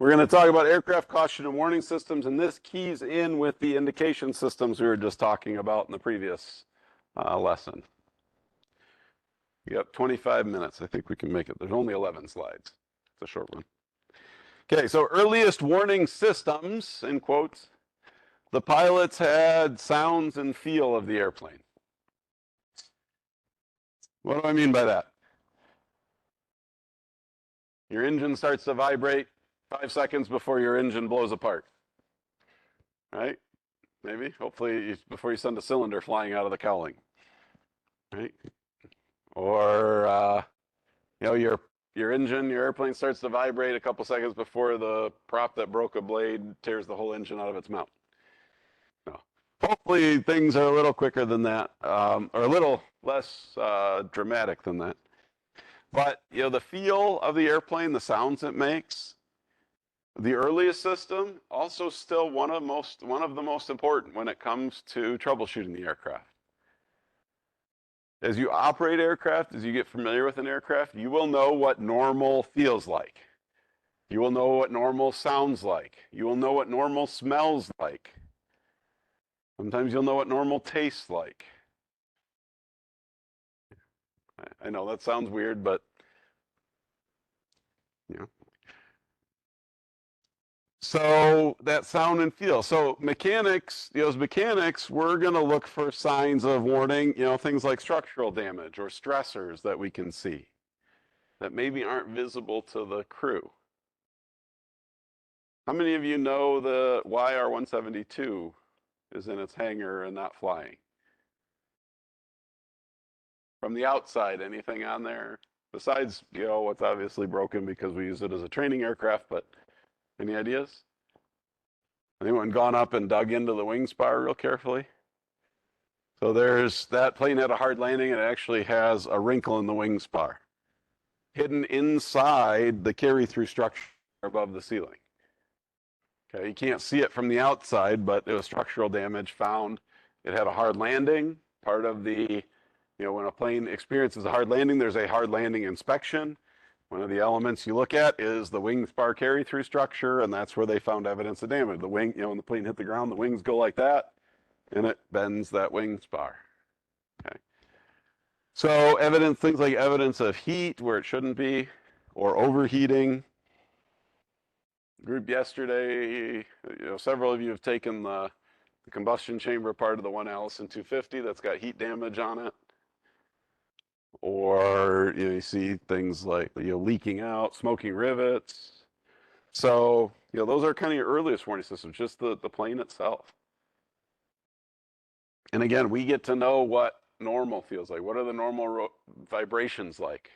We're going to talk about aircraft caution and warning systems, and this keys in with the indication systems we were just talking about in the previous lesson. We got 25 minutes. I think we can make it. There's only 11 slides. It's a short one. Okay, so earliest warning systems, in quotes, the pilots had sounds and feel of the airplane. What do I mean by that? Your engine starts to vibrate 5 seconds before your engine blows apart. Right? Maybe, hopefully, before you send a cylinder flying out of the cowling. Right? Or, your engine, your airplane starts to vibrate a couple seconds before the prop that broke a blade tears the whole engine out of its mount. No. Hopefully, things are a little quicker than that, or a little less dramatic than that. But, the feel of the airplane, the sounds it makes, the earliest system, also still one of the most important when it comes to troubleshooting the aircraft. As you operate aircraft, as you get familiar with an aircraft, you will know what normal feels like. You will know what normal sounds like. You will know what normal smells like. Sometimes you'll know what normal tastes like. I know that sounds weird, but So that sound and feel. So mechanics, as mechanics, we're going to look for signs of warning, things like structural damage or stressors that we can see that maybe aren't visible to the crew. How many of you know the YR-172 is in its hangar and not flying? From the outside, anything on there? Besides, what's obviously broken because we use it as a training aircraft, but any ideas? Anyone gone up and dug into the wing spar real carefully? So that plane had a hard landing and it actually has a wrinkle in the wing spar, hidden inside the carry-through structure above the ceiling. Okay, you can't see it from the outside, but there was structural damage found. It had a hard landing. Part of the, when a plane experiences a hard landing, there's a hard landing inspection. One of the elements you look at is the wing spar carry-through structure, and that's where they found evidence of damage. The wing, when the plane hit the ground, the wings go like that, and it bends that wing spar. Okay. So things like evidence of heat where it shouldn't be, or overheating. Group yesterday, several of you have taken the combustion chamber part of the 1 Allison 250 that's got heat damage on it. Or you see things like leaking out, smoking rivets. So those are kind of your earliest warning systems, just the plane itself. And again, we get to know what normal feels like. What are the normal vibrations like?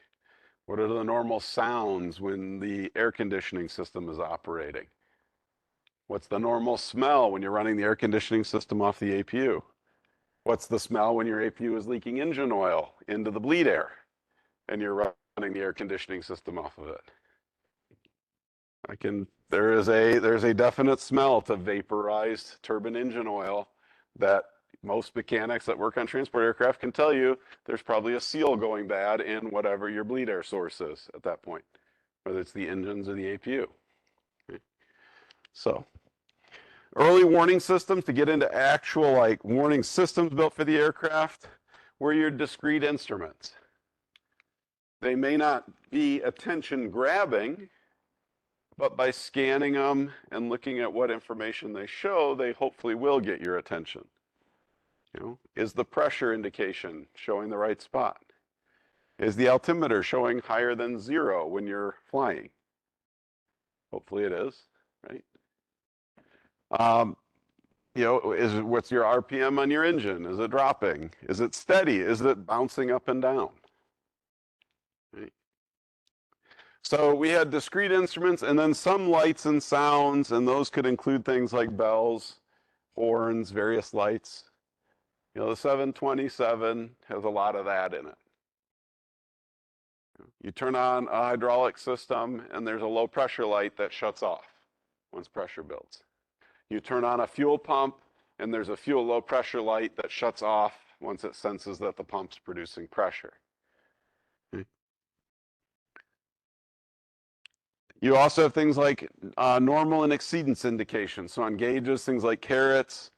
What are the normal sounds when the air conditioning system is operating? What's the normal smell when you're running the air conditioning system off the APU? What's the smell when your APU is leaking engine oil into the bleed air and you're running the air conditioning system off of it? There's a definite smell to vaporized turbine engine oil that most mechanics that work on transport aircraft can tell you there's probably a seal going bad in whatever your bleed air source is at that point, whether it's the engines or the APU. Okay. So early warning systems, to get into actual warning systems built for the aircraft, were your discrete instruments. They may not be attention grabbing, but by scanning them and looking at what information they show, they hopefully will get your attention. Is the pressure indication showing the right spot? Is the altimeter showing higher than 0 when you're flying? Hopefully it is, right? What's your RPM on your engine? Is it dropping? Is it steady? Is it bouncing up and down? Right. So we had discrete instruments and then some lights and sounds, and those could include things like bells, horns, various lights. The 727 has a lot of that in it. You turn on a hydraulic system and there's a low pressure light that shuts off once pressure builds. You turn on a fuel pump and there's a fuel low pressure light that shuts off once it senses that the pump's producing pressure. You also have things like normal and exceedance indications. So on gauges, things like carats,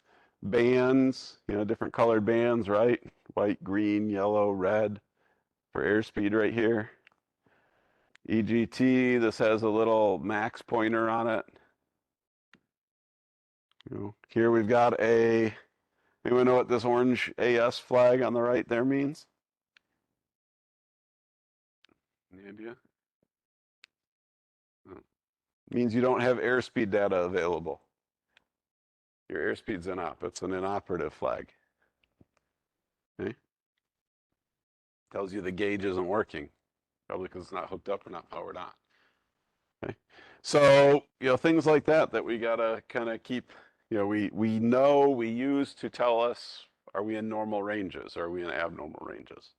bands, different colored bands, right? White, green, yellow, red for airspeed right here. EGT, this has a little max pointer on it. Here we've got anyone know what this orange AS flag on the right there means? Any idea? Means you don't have airspeed data available. Your airspeed's it's an inoperative flag. Okay? Tells you the gauge isn't working, probably because it's not hooked up or not powered on. Okay? So, things like that we gotta kind of keep, we use to tell us, are we in normal ranges? Are we in abnormal ranges?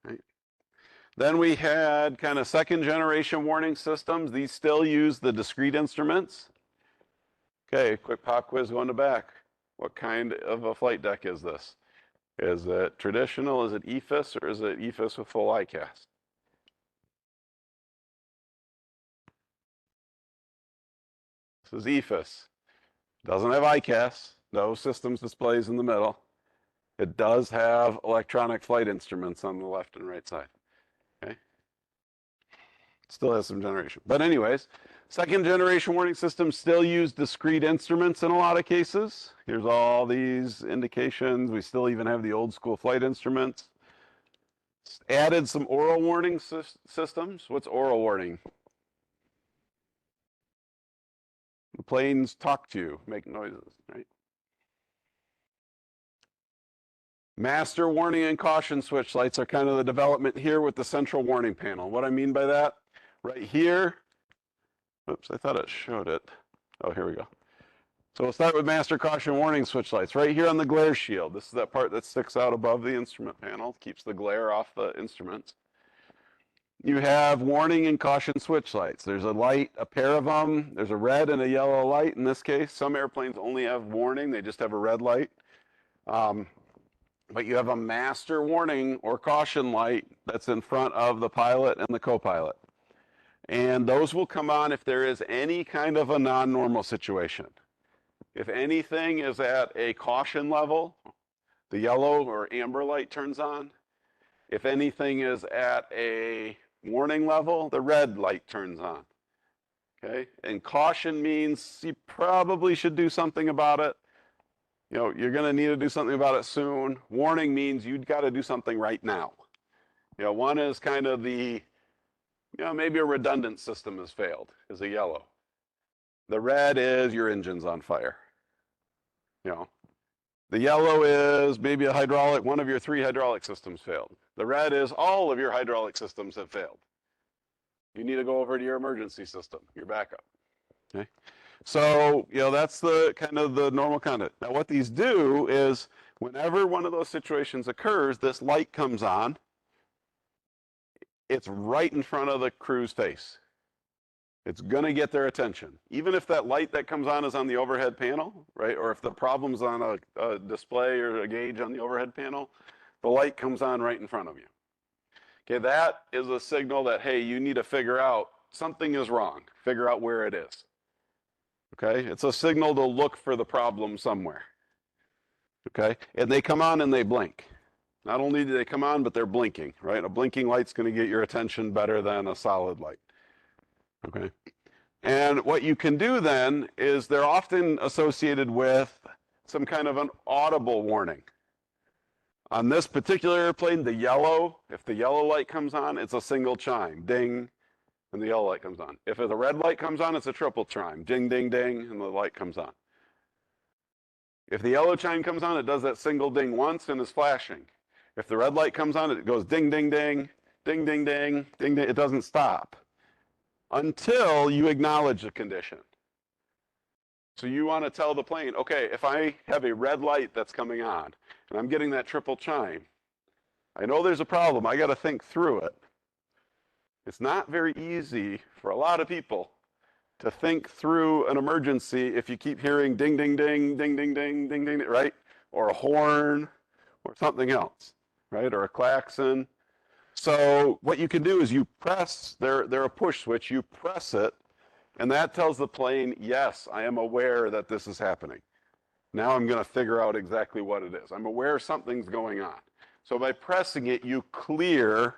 Right? Then we had kind of second generation warning systems. These still use the discrete instruments. Okay, quick pop quiz going to back. What kind of a flight deck is this? Is it traditional? Is it EFIS, or is it EFIS with full ICAS? This is EFIS. Doesn't have ICAS. No systems displays in the middle. It does have electronic flight instruments on the left and right side. Okay. Still has some generation. But anyways, second generation warning systems still use discrete instruments in a lot of cases. Here's all these indications. We still even have the old school flight instruments. Added some oral warning systems. What's oral warning? The planes talk to you, make noises, right? Master warning and caution switch lights are kind of the development here with the central warning panel. What I mean by that, right here, oops, I thought it showed it. Oh, here we go. So we'll start with master caution warning switch lights. Right here on the glare shield, this is that part that sticks out above the instrument panel, keeps the glare off the instruments. You have warning and caution switch lights. There's a light, a pair of them. There's a red and a yellow light in this case. Some airplanes only have warning, they just have a red light. But you have a master warning or caution light that's in front of the pilot and the co-pilot. And those will come on if there is any kind of a non-normal situation. If anything is at a caution level, the yellow or amber light turns on. If anything is at a warning level, the red light turns on. Okay? And caution means you probably should do something about it. You're going to need to do something about it soon. Warning means you've got to do something right now. One is kind of the, maybe a redundant system has failed, is a yellow. The red is your engine's on fire. The yellow is maybe one of your 3 hydraulic systems failed. The red is all of your hydraulic systems have failed. You need to go over to your emergency system, your backup. Okay? So, that's the kind of the normal conduct. Now, what these do is whenever one of those situations occurs, this light comes on. It's right in front of the crew's face. It's going to get their attention. Even if that light that comes on is on the overhead panel, right? Or if the problem's on a display or a gauge on the overhead panel, the light comes on right in front of you. Okay, that is a signal that, hey, you need to figure out something is wrong. Figure out where it is. Okay, it's a signal to look for the problem somewhere. Okay, and they come on and they blink. Not only do they come on, but they're blinking, right? A blinking light's going to get your attention better than a solid light. Okay, and what you can do then is they're often associated with some kind of an audible warning. On this particular airplane, if the yellow light comes on, it's a single chime, ding, and the yellow light comes on. If the red light comes on, it's a triple chime, ding, ding, ding, and the light comes on. If the yellow chime comes on, it does that single ding once and is flashing. If the red light comes on, it goes ding, ding, ding, ding, ding, ding, ding, ding. It doesn't stop until you acknowledge the condition. So you want to tell the plane, okay, if I have a red light that's coming on and I'm getting that triple chime, I know there's a problem. I got to think through it. It's not very easy for a lot of people to think through an emergency if you keep hearing ding, ding, ding, ding, ding, ding, ding, ding, right? Or a horn or something else, right? Or a klaxon. So what you can do is you press, they're a push switch, you press it And that tells the plane, yes, I am aware that this is happening. Now I'm going to figure out exactly what it is. I'm aware something's going on. So by pressing it, you clear,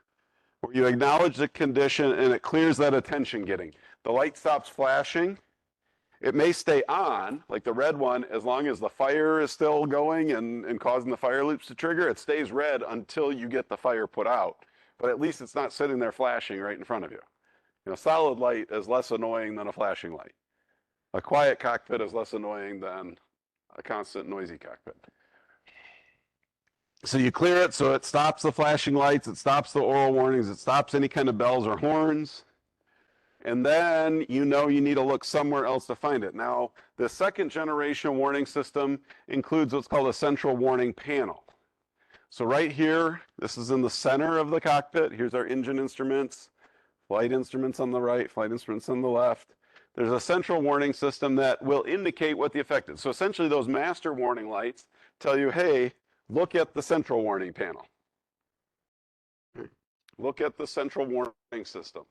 or you acknowledge the condition, and it clears that attention getting. The light stops flashing. It may stay on, like the red one, as long as the fire is still going and causing the fire loops to trigger. It stays red until you get the fire put out. But at least it's not sitting there flashing right in front of you. You know, solid light is less annoying than a flashing light. A quiet cockpit is less annoying than a constant noisy cockpit. So you clear it so it stops the flashing lights, it stops the oral warnings, it stops any kind of bells or horns. And then you know you need to look somewhere else to find it. Now, the second generation warning system includes what's called a central warning panel. So right here, this is in the center of the cockpit. Here's our engine instruments, flight instruments on the right, flight instruments on the left. There's a central warning system that will indicate what the effect is. So essentially those master warning lights tell you, hey, look at the central warning panel. Look at the central warning system.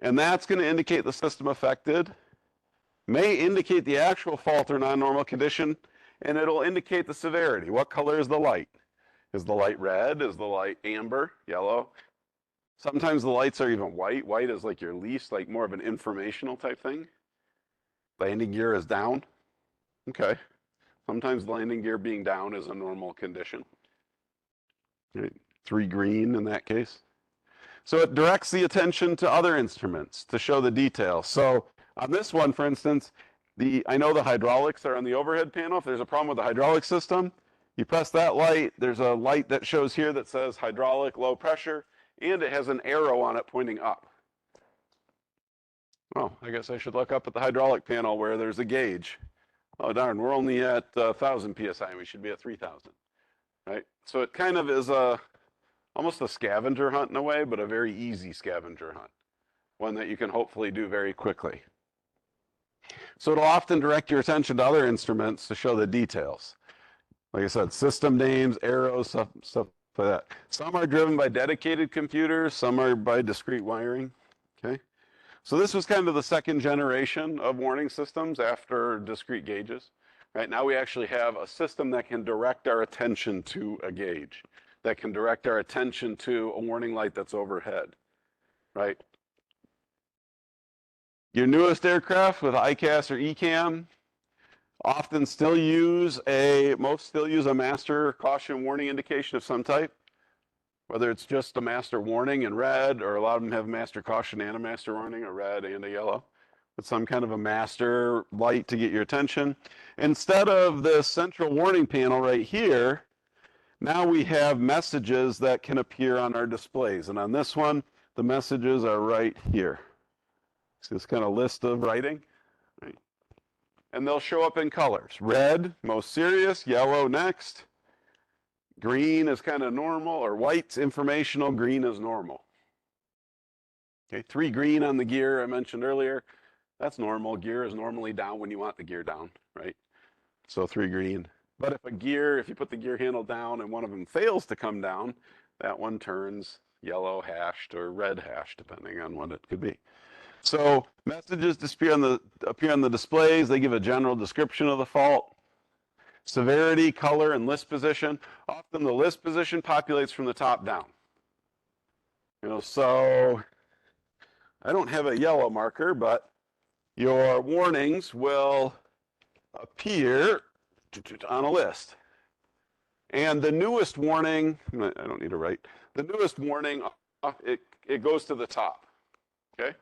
And that's going to indicate the system affected, may indicate the actual fault or non-normal condition, and it'll indicate the severity. What color is the light? Is the light red? Is the light amber, yellow? Sometimes the lights are even white. White is like your least, like more of an informational type thing. Landing gear is down. Okay. Sometimes landing gear being down is a normal condition. Right. 3 green in that case. So it directs the attention to other instruments to show the details. So on this one, for instance, I know the hydraulics are on the overhead panel. If there's a problem with the hydraulic system, you press that light, there's a light that shows here that says hydraulic low pressure, and it has an arrow on it pointing up. Oh, I guess I should look up at the hydraulic panel where there's a gauge. Oh darn, we're only at 1,000 PSI, we should be at 3,000, right? So it kind of is almost a scavenger hunt in a way, but a very easy scavenger hunt. One that you can hopefully do very quickly. So it'll often direct your attention to other instruments to show the details. Like I said, system names, arrows, stuff like that. Some are driven by dedicated computers, some are by discrete wiring, okay? So this was kind of the second generation of warning systems after discrete gauges. Right now we actually have a system that can direct our attention to a gauge, that can direct our attention to a warning light that's overhead, right? Your newest aircraft with ICAS or ECAM often still most still use a master caution warning indication of some type, whether it's just a master warning in red, or a lot of them have master caution and a master warning, a red and a yellow, with some kind of a master light to get your attention. Instead of the central warning panel right here, now we have messages that can appear on our displays. And on this one, the messages are right here. So this kind of list of writing, right? And they'll show up in colors. Red, most serious, yellow next. Green is kind of normal, or white's informational, green is normal. Okay, 3 green on the gear I mentioned earlier. That's normal. Gear is normally down when you want the gear down, right? So 3 green. But if you put the gear handle down and one of them fails to come down, that one turns yellow hashed or red hashed, depending on what it could be. So messages appear on the displays. They give a general description of the fault. Severity, color, and list position. Often the list position populates from the top down. You know, so I don't have a yellow marker, but your warnings will appear on a list. And the newest warning, I don't need to write, the newest warning, it goes to the top, okay?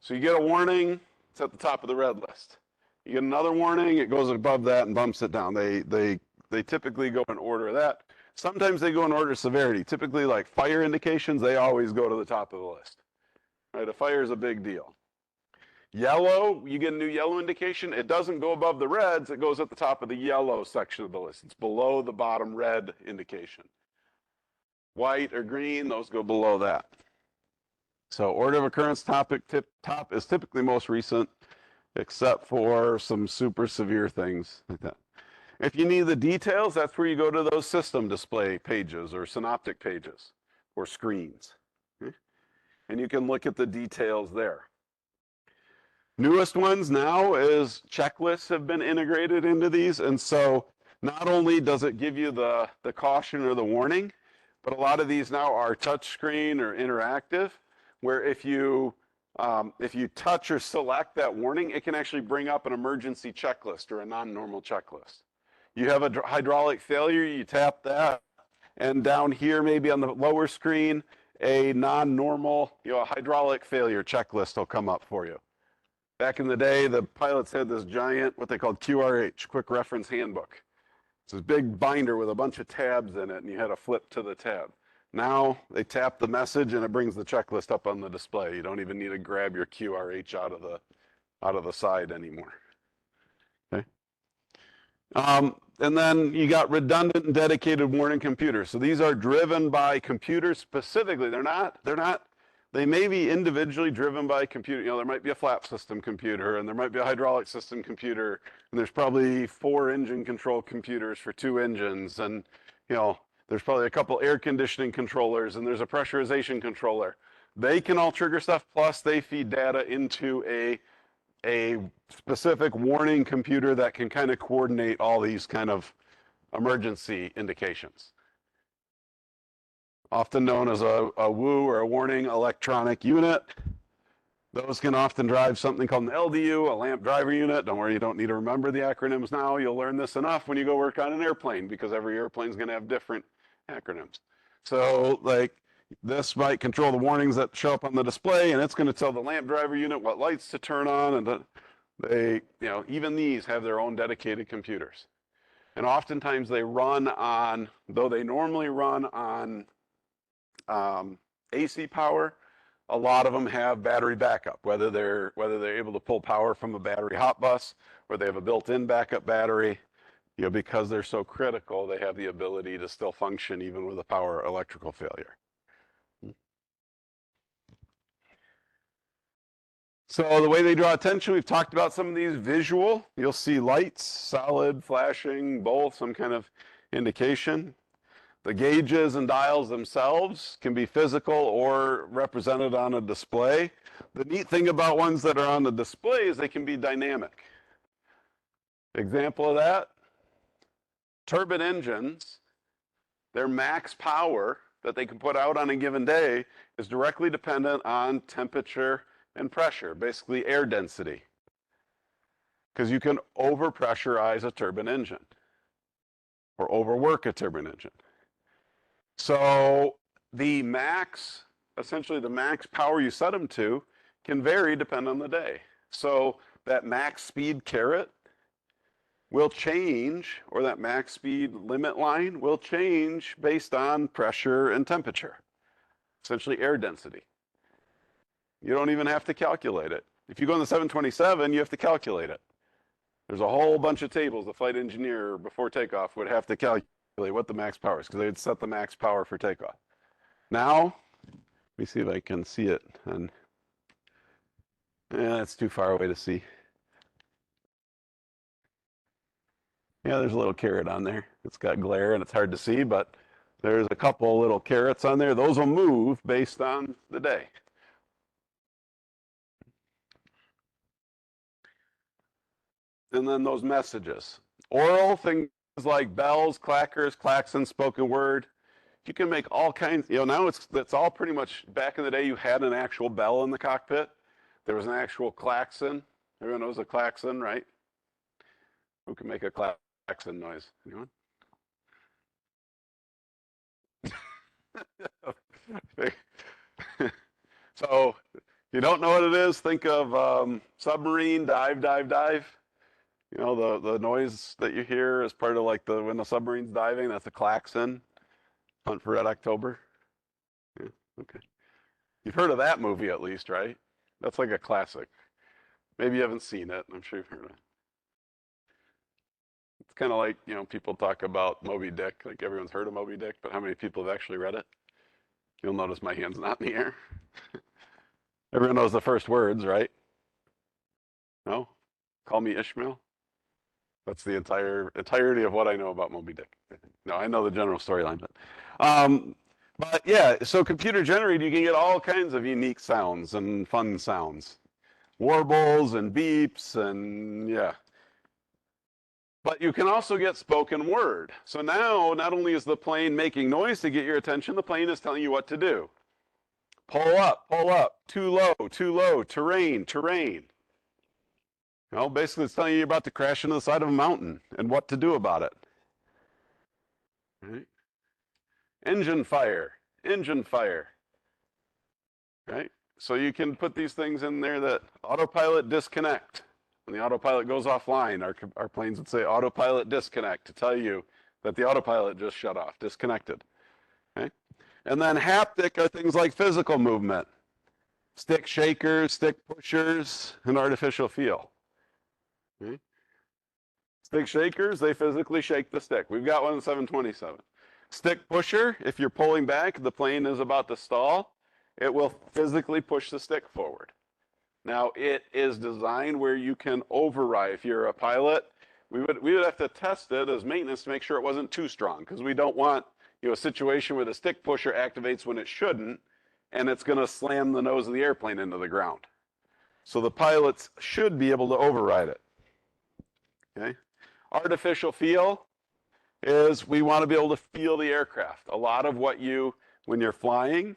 So you get a warning, it's at the top of the red list. You get another warning, it goes above that and bumps it down. They typically go in order of that. Sometimes they go in order of severity. Typically, like fire indications, they always go to the top of the list. Right, a fire is a big deal. Yellow, you get a new yellow indication. It doesn't go above the reds, it goes at the top of the yellow section of the list. It's below the bottom red indication. White or green, those go below that. So order of occurrence top is typically most recent, except for some super severe things like that. If you need the details, that's where you go to those system display pages or synoptic pages or screens. Okay? And you can look at the details there. Newest ones now is checklists have been integrated into these, and so not only does it give you the caution or the warning, but a lot of these now are touchscreen or interactive, where if you touch or select that warning, it can actually bring up an emergency checklist or a non-normal checklist. You have a hydraulic failure, you tap that, and down here, maybe on the lower screen, a non-normal, a hydraulic failure checklist will come up for you. Back in the day, the pilots had this giant, what they called QRH, Quick Reference Handbook. It's this big binder with a bunch of tabs in it, and you had to flip to the tab. Now they tap the message, and it brings the checklist up on the display. You don't even need to grab your QRH out of the side anymore. Okay. And then you got redundant and dedicated warning computers. So these are driven by computers specifically. They may be individually driven by computer. There might be a flap system computer, and there might be a hydraulic system computer, and there's probably 4 engine control computers for 2 engines, and there's probably a couple air conditioning controllers, and there's a pressurization controller. They can all trigger stuff, plus they feed data into a specific warning computer that can kind of coordinate all these kind of emergency indications. Often known as a WU or a warning electronic unit. Those can often drive something called an LDU, a lamp driver unit. Don't worry, you don't need to remember the acronyms now. You'll learn this enough when you go work on an airplane, because every airplane is going to have different acronyms. So like this might control the warnings that show up on the display, and it's going to tell the lamp driver unit what lights to turn on, and even these have their own dedicated computers. And oftentimes they run on, though they normally run on AC power, a lot of them have battery backup, whether they're able to pull power from a battery hot bus, or they have a built-in backup battery. Because they're so critical, they have the ability to still function even with a power electrical failure. So the way they draw attention, we've talked about some of these visual. You'll see lights, solid, flashing, both, some kind of indication. The gauges and dials themselves can be physical or represented on a display. The neat thing about ones that are on the display is they can be dynamic. Example of that, turbine engines, their max power that they can put out on a given day is directly dependent on temperature and pressure, basically air density. Because you can overpressurize a turbine engine or overwork a turbine engine. So the max, essentially the max power you set them to can vary depending on the day. So that max speed caret will change, or that max speed limit line will change based on pressure and temperature, essentially air density. You don't even have to calculate it. If you go on the 727, you have to calculate it. There's a whole bunch of tables the flight engineer before takeoff would have to calculate what the max power is, because they'd set the max power for takeoff. Now, let me see if I can see it. And it's too far away to see. Yeah, there's a little caret on there. It's got glare and it's hard to see, but there's a couple little carets on there. Those will move based on the day. And then those messages. Oral things like bells, clackers, klaxons, spoken word. You can make all kinds, now it's all pretty much, back in the day you had an actual bell in the cockpit. There was an actual klaxon. Everyone knows a klaxon, right? Who can make a klaxon noise? Anyone? So if you don't know what it is, think of submarine, dive, dive, dive. The noise that you hear is part of like when the submarine's diving, that's a klaxon. Hunt for Red October. Yeah, okay. You've heard of that movie at least, right? That's like a classic. Maybe you haven't seen it. I'm sure you've heard of it. It's kind of like, people talk about Moby Dick. Like everyone's heard of Moby Dick, but how many people have actually read it? You'll notice my hand's not in the air. Everyone knows the first words, right? No? Call me Ishmael? That's the entirety of what I know about Moby Dick. No, I know the general storyline, but yeah, so computer generated, you can get all kinds of unique sounds and fun sounds. warbles and beeps and yeah. But you can also get spoken word. So now, not only is the plane making noise to get your attention, the plane is telling you what to do. Pull up, too low, terrain, terrain. Well, basically it's telling you you're about to crash into the side of a mountain and what to do about it. Right? Engine fire, engine fire. Right? So you can put these things in there that autopilot disconnect. When the autopilot goes offline, our planes would say autopilot disconnect to tell you that the autopilot just shut off, disconnected. Okay? And then haptic are things like physical movement, stick shakers, stick pushers, and artificial feel. Okay? Stick shakers, they physically shake the stick. We've got one in 727. Stick pusher, if you're pulling back, the plane is about to stall, it will physically push the stick forward. Now, it is designed where you can override. If you're a pilot, we would have to test it as maintenance to make sure it wasn't too strong, because we don't want a situation where the stick pusher activates when it shouldn't, and it's going to slam the nose of the airplane into the ground. So the pilots should be able to override it. Okay? Artificial feel is we want to be able to feel the aircraft. A lot of what when you're flying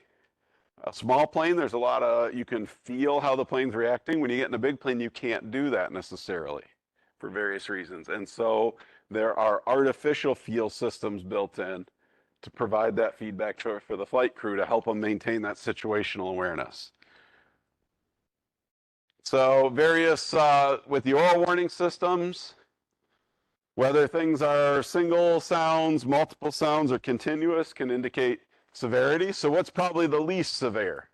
a small plane, there's a lot of, you can feel how the plane's reacting. When you get in a big plane, you can't do that necessarily for various reasons. And so there are artificial feel systems built in to provide that feedback for the flight crew to help them maintain that situational awareness. So various, with the oral warning systems, whether things are single sounds, multiple sounds, or continuous, can indicate severity. So what's probably the least severe?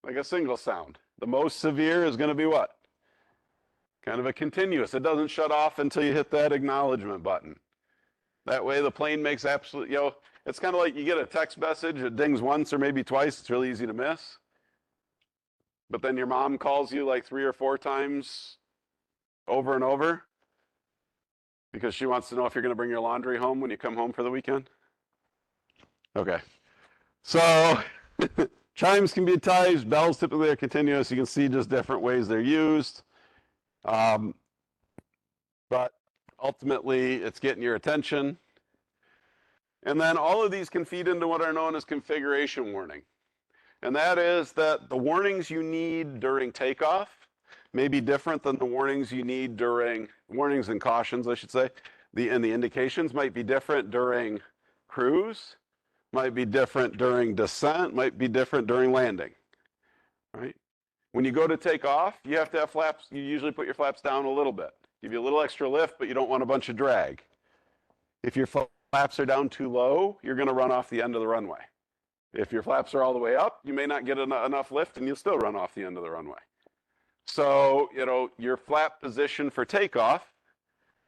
Like a single sound. The most severe is going to be what? Kind of a continuous. It doesn't shut off until you hit that acknowledgement button. That way the plane makes absolute, it's kind of like you get a text message, it dings once or maybe twice, it's really easy to miss. But then your mom calls you like 3 or 4 times over and over because she wants to know if you're going to bring your laundry home when you come home for the weekend. Okay. So chimes can be types, bells typically are continuous. You can see just different ways they're used. But ultimately, it's getting your attention. And then all of these can feed into what are known as configuration warning. And that is that the warnings you need during takeoff may be different than the warnings you need during, warnings and cautions, I should say. And the indications might be different during cruise, might be different during descent, might be different during landing, right? When you go to take off, you have to have flaps. You usually put your flaps down a little bit. Give you a little extra lift, but you don't want a bunch of drag. If your flaps are down too low, you're going to run off the end of the runway. If your flaps are all the way up, you may not get enough lift and you'll still run off the end of the runway. So, your flap position for takeoff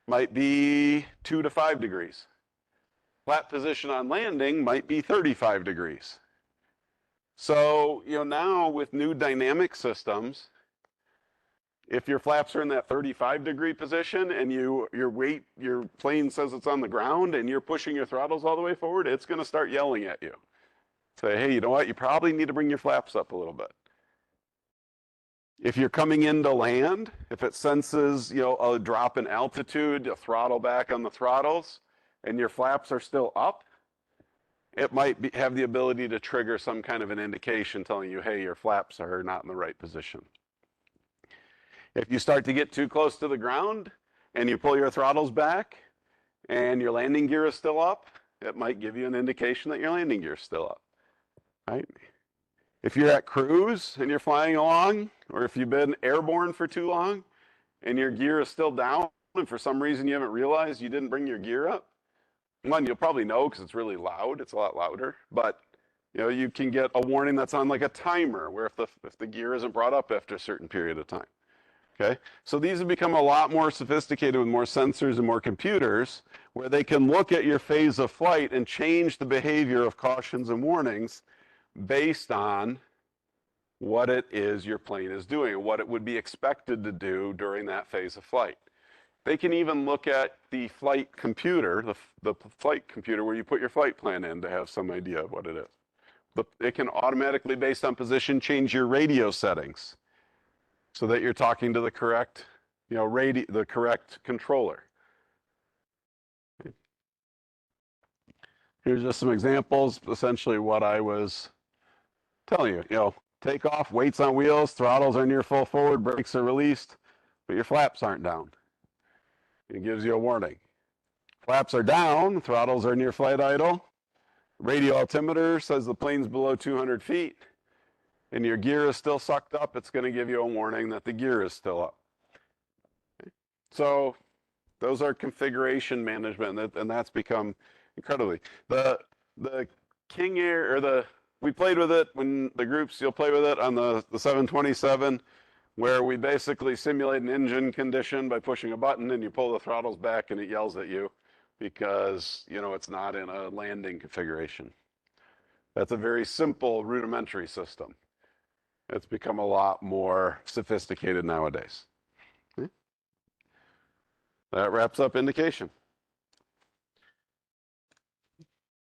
might be 2 to 5 degrees. Flap position on landing might be 35 degrees. So, now with new dynamic systems, if your flaps are in that 35-degree position and your plane says it's on the ground and you're pushing your throttles all the way forward, it's going to start yelling at you. Say, hey, you know what? You probably need to bring your flaps up a little bit. If you're coming into land, if it senses, a drop in altitude, a throttle back on the throttles, and your flaps are still up, it might have the ability to trigger some kind of an indication telling you, hey, your flaps are not in the right position. If you start to get too close to the ground and you pull your throttles back and your landing gear is still up, it might give you an indication that your landing gear is still up, right? If you're at cruise and you're flying along, or if you've been airborne for too long and your gear is still down and for some reason you haven't realized you didn't bring your gear up, one, you'll probably know because it's really loud. It's a lot louder. But you can get a warning that's on like a timer where if the gear isn't brought up after a certain period of time. Okay? So these have become a lot more sophisticated with more sensors and more computers where they can look at your phase of flight and change the behavior of cautions and warnings based on what it is your plane is doing, what it would be expected to do during that phase of flight. They can even look at the flight computer, the flight computer where you put your flight plan in to have some idea of what it is. it can automatically, based on position, change your radio settings so that you're talking to the correct, the correct controller. Here's just some examples, essentially what I was telling you, takeoff, weights on wheels, throttles are near full forward, brakes are released, but your flaps aren't down. It gives you a warning. Flaps are down, throttles are near flight idle. Radio altimeter says the plane's below 200 feet, and your gear is still sucked up. It's going to give you a warning that the gear is still up. So those are configuration management, and that's become incredibly. The King Air, or we played with it when the groups, you'll play with it on the 727, where we basically simulate an engine condition by pushing a button and you pull the throttles back and it yells at you because, it's not in a landing configuration. That's a very simple rudimentary system. It's become a lot more sophisticated nowadays. Okay. That wraps up indication.